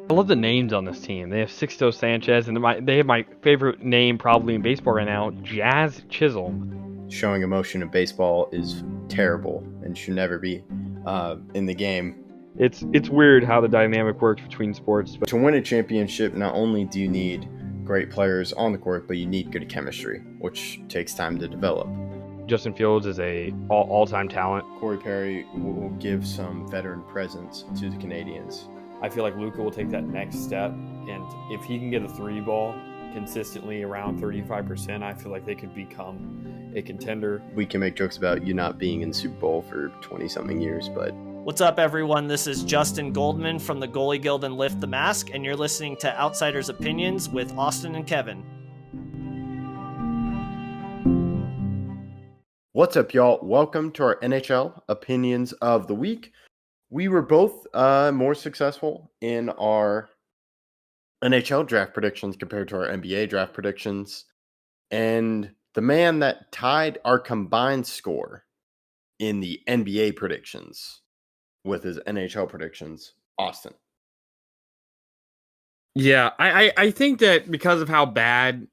I love the names on this team. They have Sixto Sanchez, and they have my favorite name probably in baseball right now, Jazz Chisholm. Showing emotion in baseball is terrible and should never be in the game. It's weird how the dynamic works between sports. But to win a championship, not only do you need great players on the court, but you need good chemistry, which takes time to develop. Justin Fields is a all-time talent. Corey Perry will give some veteran presence to the Canadians. I feel like Luka will take that next step, and if he can get a three ball consistently around 35%, I feel like they could become a contender. We can make jokes about you not being in Super Bowl for 20-something years, but... What's up, everyone? This is Justin Goldman from the Goalie Guild and Lift the Mask, and you're listening to Outsiders Opinions with Austin and Kevin. What's up, y'all? Welcome to our NHL Opinions of the Week. We were both more successful in our NHL draft predictions compared to our NBA draft predictions. And the man that tied our combined score in the NBA predictions with his NHL predictions, Austin. Yeah, I think that because of how bad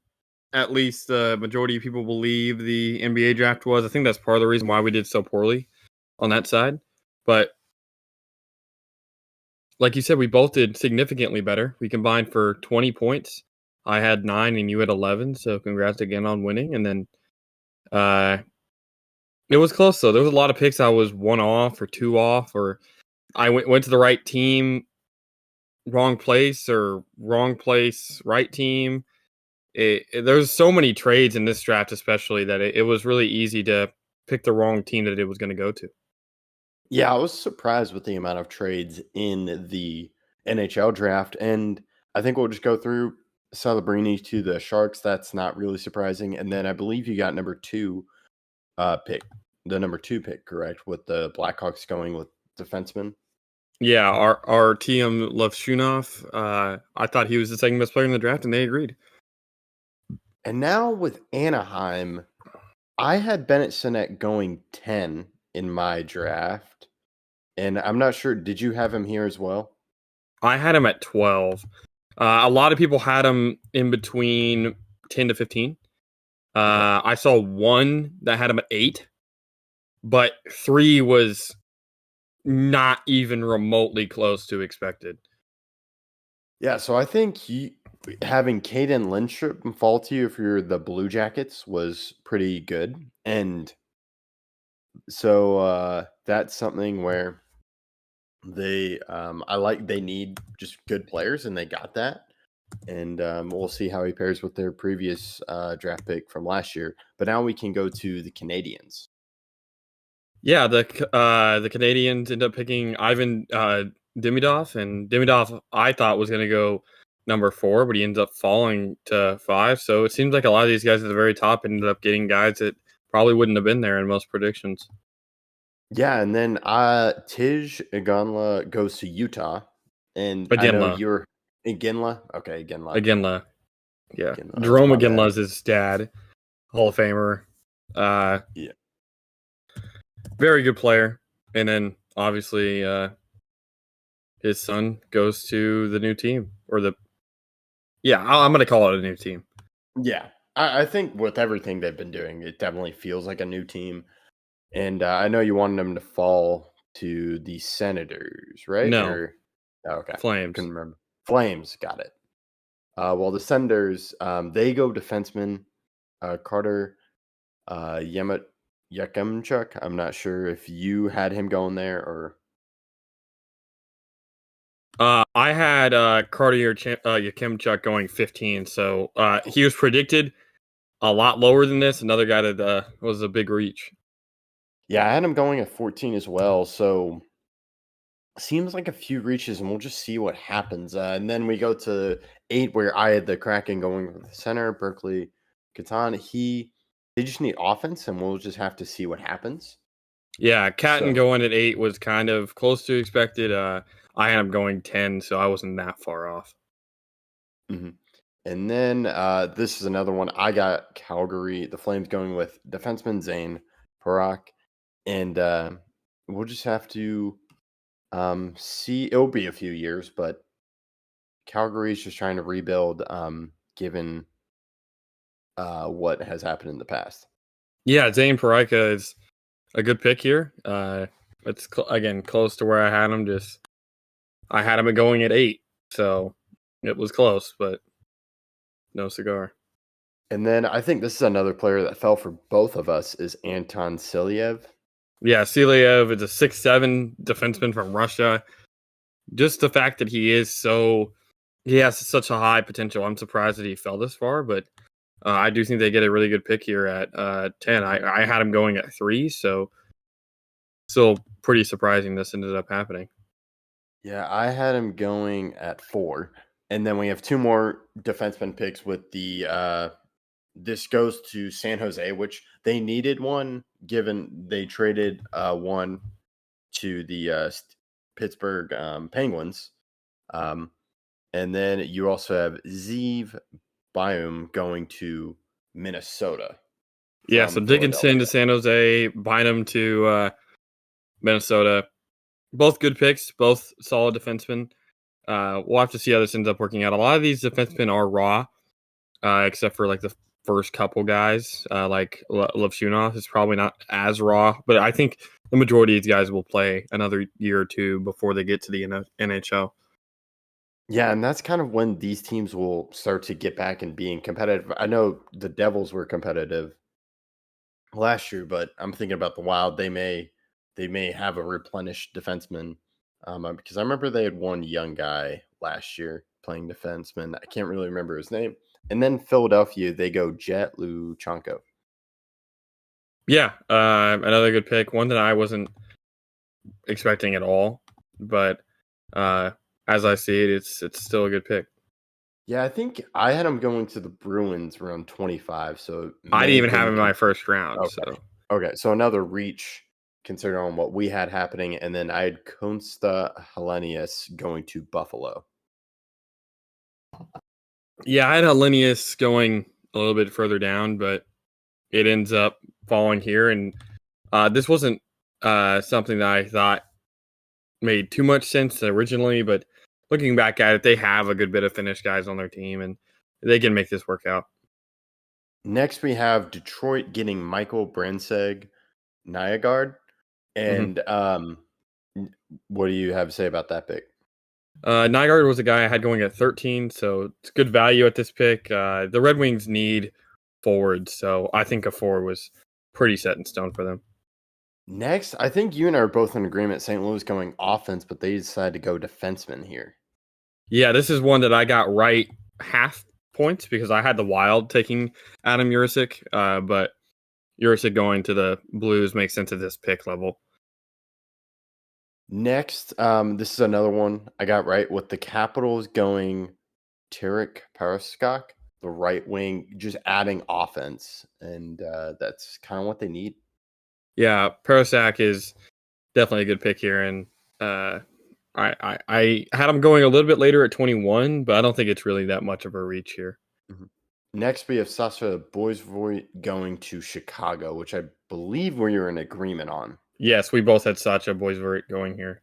at least the majority of people believe the NBA draft was, I think that's part of the reason why we did so poorly on that side. But like you said, we both did significantly better. We combined for 20 points. I had 9 and you had 11, so congrats again on winning. And then it was close, though. There was a lot of picks I was 1 off or 2 off, or I went to the right team, wrong place, or wrong place, right team. There's so many trades in this draft, especially, that it was really easy to pick the wrong team that it was going to go to. Yeah, I was surprised with the amount of trades in the NHL draft, and I think we'll just go through Celebrini to the Sharks. That's not really surprising. And then I believe you got number 2 pick, the number 2 pick, correct, with the Blackhawks going with defenseman. Yeah, our TM Levshunov, I thought he was the second best player in the draft, and they agreed. And now with Anaheim, I had Bennett Sinek going 10 in my draft, and I'm not sure, did you have him here as well? I had him at 12. A lot of people had him in between 10 to 15. I saw one that had him at 8, but 3 was not even remotely close to expected. Yeah, so I think having Caden Lindstrom fall to you if you're the Blue Jackets was pretty good. And so that's something where they need just good players, and they got that. And we'll see how he pairs with their previous draft pick from last year. But now we can go to the Canadians. Yeah, the Canadians end up picking Ivan Demidov, and Demidov I thought was going to go number 4, but he ends up falling to 5. So it seems like a lot of these guys at the very top ended up getting guys that probably wouldn't have been there in most predictions. Yeah, and then Tij Iginla goes to Utah, and I know you're Iginla. Okay, Iginla. Yeah, Iginla, Jerome Iginla is his dad, Hall of Famer. Yeah, very good player. And then obviously his son goes to the new team, or I'm going to call it a new team. Yeah, I think with everything they've been doing, it definitely feels like a new team. And I know you wanted them to fall to the Senators, right? No. Okay. Flames. Couldn't remember. Flames, got it. Well, the Senators, they go defenseman Carter Yakemchuk. I'm not sure if you had him going there or... I had Carter Yakemchuk going 15, so he was predicted a lot lower than this. Another guy that was a big reach. Yeah, I had him going at 14 as well, so seems like a few reaches, and we'll just see what happens. And then we go to 8, where I had the Kraken going with the center, Berkeley Catan. They just need offense, and we'll just have to see what happens. Yeah, Catton going at 8 was kind of close to expected. I had him going 10, so I wasn't that far off. Mm-hmm. And then this is another one. I got Calgary, the Flames, going with defenseman Zane Parak. And we'll just have to see. It'll be a few years, but Calgary's just trying to rebuild, given what has happened in the past. Yeah, Zane Parayka is a good pick here. It's again close to where I had him. I had him going at 8, so it was close, but no cigar. And then I think this is another player that fell for both of us is Anton Silyev. Yeah, Silyev is a 6'7" defenseman from Russia. Just the fact that he has such a high potential. I'm surprised that he fell this far, but I do think they get a really good pick here at 10. I had him going at 3, so still pretty surprising this ended up happening. Yeah, I had him going at 4. And then we have 2 more defenseman picks with the this goes to San Jose, which they needed one given they traded one to the Pittsburgh Penguins. And then you also have Zeev Biome going to Minnesota. Yeah, so Dickinson to San Jose, Bynum to Minnesota. Both good picks, both solid defensemen. We'll have to see how this ends up working out. A lot of these defensemen are raw, except for like the first couple guys, like Levshunov is probably not as raw, but I think the majority of these guys will play another year or two before they get to the NHL. Yeah, and that's kind of when these teams will start to get back and being competitive. I know the Devils were competitive last year, but I'm thinking about the Wild. They may have a replenished defenseman, because I remember they had one young guy last year playing defenseman. I can't really remember his name. And then Philadelphia, they go Jet Luchanko. Yeah, another good pick. One that I wasn't expecting at all, but as I see it, it's still a good pick. Yeah, I think I had him going to the Bruins around 25. So I didn't even have him in my first round. Okay, so another reach considering what we had happening, and then I had Konsta Helenius going to Buffalo. Yeah, I had Helenius going a little bit further down, but it ends up falling here, and this wasn't something that I thought made too much sense originally, but looking back at it, they have a good bit of Finnish guys on their team, and they can make this work out. Next, we have Detroit getting Michael Branseg Nygaard. And what do you have to say about that pick? Nygaard was a guy I had going at 13, so it's good value at this pick. The Red Wings need forwards, so I think a forward was pretty set in stone for them. Next, I think you and I are both in agreement. St. Louis going offense, but they decided to go defenseman here. Yeah, this is one that I got right half points because I had the Wild taking Adam Jurisic, but Jurisic going to the Blues makes sense at this pick level. Next, this is another one I got right with the Capitals going Tarek Paraskak, the right wing, just adding offense, and that's kind of what they need. Yeah, Parasak is definitely a good pick here, and I had him going a little bit later at 21, but I don't think it's really that much of a reach here. Mm-hmm. Next, we have Sasha Boisvoy going to Chicago, which I believe we are in agreement on. Yes, we both had Sasha Boisvoy going here.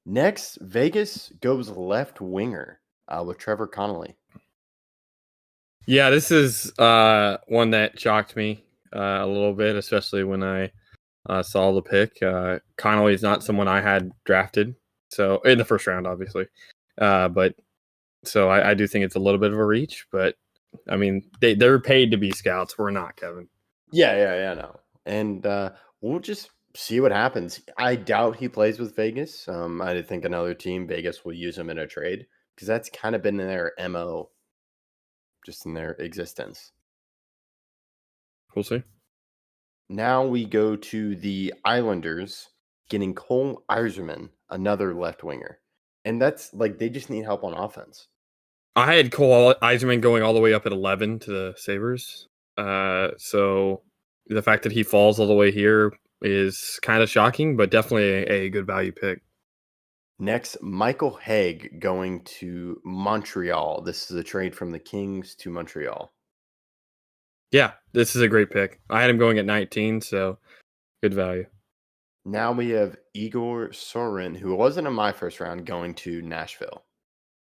Next, Vegas goes left winger with Trevor Connolly. Yeah, this is one that shocked me a little bit, especially when I saw the pick. Connolly is not someone I had drafted, so in the first round, obviously. But so I do think it's a little bit of a reach, but I mean, they're paid to be scouts. We're not, Kevin. Yeah, no. And we'll just see what happens. I doubt he plays with Vegas. I think another team, Vegas, will use him in a trade because that's kind of been their MO just in their existence. We'll see. Now we go to the Islanders getting Cole Eiserman, another left winger. And that's like they just need help on offense. I had Cole Eiserman going all the way up at 11 to the Sabres. So the fact that he falls all the way here is kind of shocking, but definitely a good value pick. Next, Michael Haig going to Montreal. This is a trade from the Kings to Montreal. Yeah, this is a great pick. I had him going at 19, so good value. Now we have Igor Sorin, who wasn't in my first round, going to Nashville.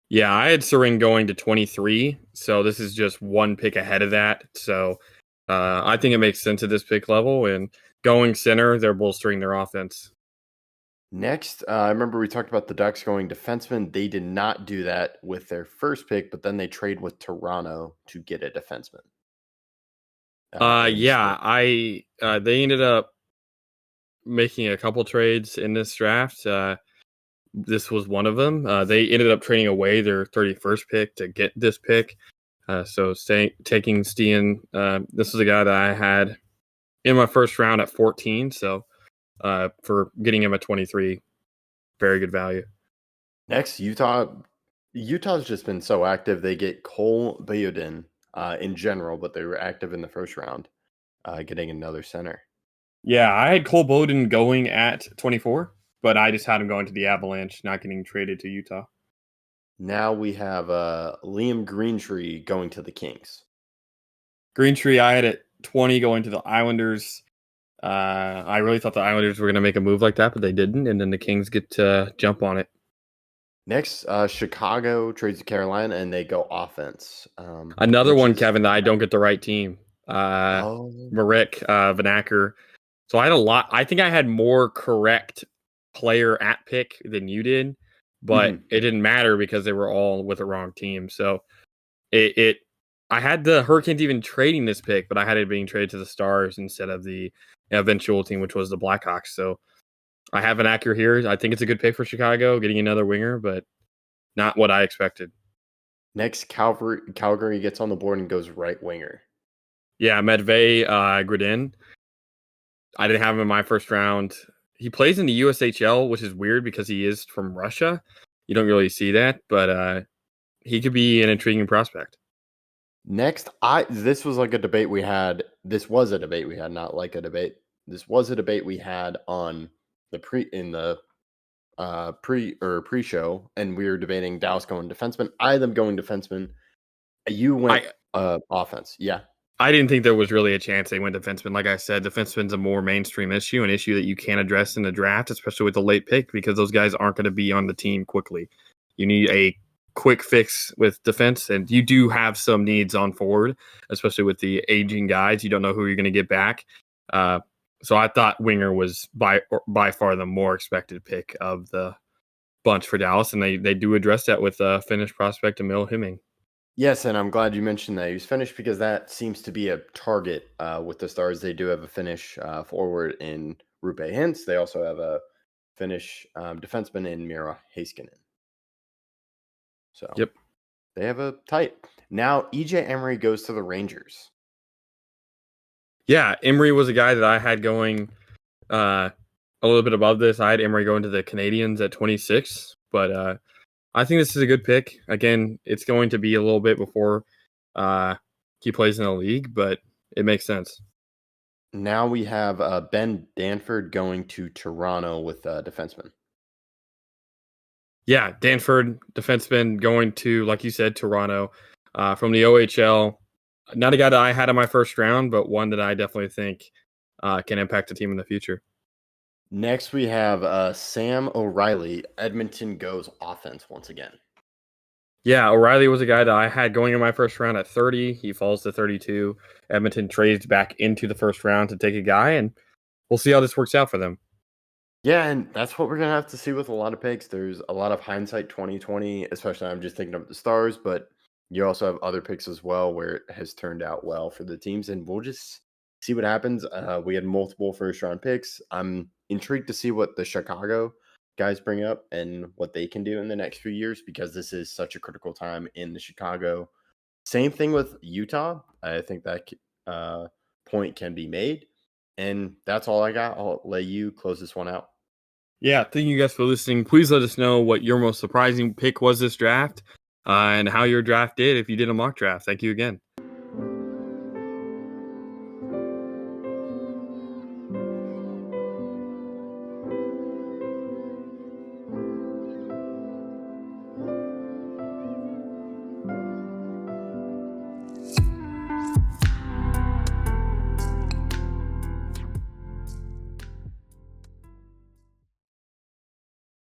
Yeah, I had Sering going to 23, so this is just one pick ahead of that. So I think it makes sense at this pick level. And going center, they're bolstering their offense. Next, I remember we talked about the Ducks going defenseman. They did not do that with their first pick, but then they trade with Toronto to get a defenseman. Yeah, they ended up making a couple trades in this draft. This was one of them. They ended up trading away their 31st pick to get this pick. Taking Steen, this was a guy that I had in my first round at 14. So for getting him at 23, very good value. Next, Utah. Utah's just been so active. They get Cole Bayodin in general, but they were active in the first round, getting another center. Yeah, I had Cole Bowden going at 24, but I just had him going to the Avalanche, not getting traded to Utah. Now we have Liam Greentree going to the Kings. Greentree, I had at 20 going to the Islanders. I really thought the Islanders were going to make a move like that, but they didn't, and then the Kings get to jump on it. Next, Chicago trades to Carolina, and they go offense. Another one, Kevin, that I don't get the right team. Marek Vanacker. So I had a lot. I think I had more correct player at pick than you did, but it didn't matter because they were all with the wrong team. So I had the Hurricanes even trading this pick, but I had it being traded to the Stars instead of the eventual team, which was the Blackhawks. So I have Vanacker here. I think it's a good pick for Chicago, getting another winger, but not what I expected. Next, Calgary gets on the board and goes right winger. Yeah, Medved Gradin. I didn't have him in my first round. He plays in the USHL, which is weird because he is from Russia. You don't really see that, but he could be an intriguing prospect. Next, this was like a debate we had. This was a debate we had, not like a debate. This was a debate we had on the pre-show, and we were debating Dallas going defenseman. I had them going defenseman. You went offense. Yeah. I didn't think there was really a chance they went defenseman. Like I said, defenseman's a more mainstream issue, an issue that you can't address in the draft, especially with the late pick, because those guys aren't going to be on the team quickly. You need a quick fix with defense, and you do have some needs on forward, especially with the aging guys. You don't know who you're going to get back. So I thought winger was by far the more expected pick of the bunch for Dallas, and they do address that with Finnish prospect Emil Hemming. Yes, and I'm glad you mentioned that he was Finnish because that seems to be a target with the Stars. They do have a Finnish forward in Rupe Hintz. They also have a Finnish defenseman in Mira Heiskanen. So yep, they have a tight. Now EJ Emery goes to the Rangers. Yeah, Emery was a guy that I had going a little bit above this. I had Emery going to the Canadiens at 26, but I think this is a good pick. Again, it's going to be a little bit before he plays in the league, but it makes sense. Now we have Ben Danford going to Toronto with defenseman. Yeah, Danford, defenseman, going to, like you said, Toronto from the OHL. Not a guy that I had in my first round, but one that I definitely think can impact the team in the future. Next, we have Sam O'Reilly. Edmonton goes offense once again. Yeah, O'Reilly was a guy that I had going in my first round at 30. He falls to 32. Edmonton trades back into the first round to take a guy, and we'll see how this works out for them. Yeah, and that's what we're going to have to see with a lot of picks. There's a lot of hindsight 2020, especially I'm just thinking of the Stars, but you also have other picks as well where it has turned out well for the teams, and we'll just see what happens. We had multiple first-round picks. I'm intrigued to see what the Chicago guys bring up and what they can do in the next few years because this is such a critical time in the Chicago. Same thing with Utah. I think that point can be made. And that's all I got. I'll let you close this one out. Yeah, thank you guys for listening. Please let us know what your most surprising pick was this draft and how your draft did if you did a mock draft. Thank you again.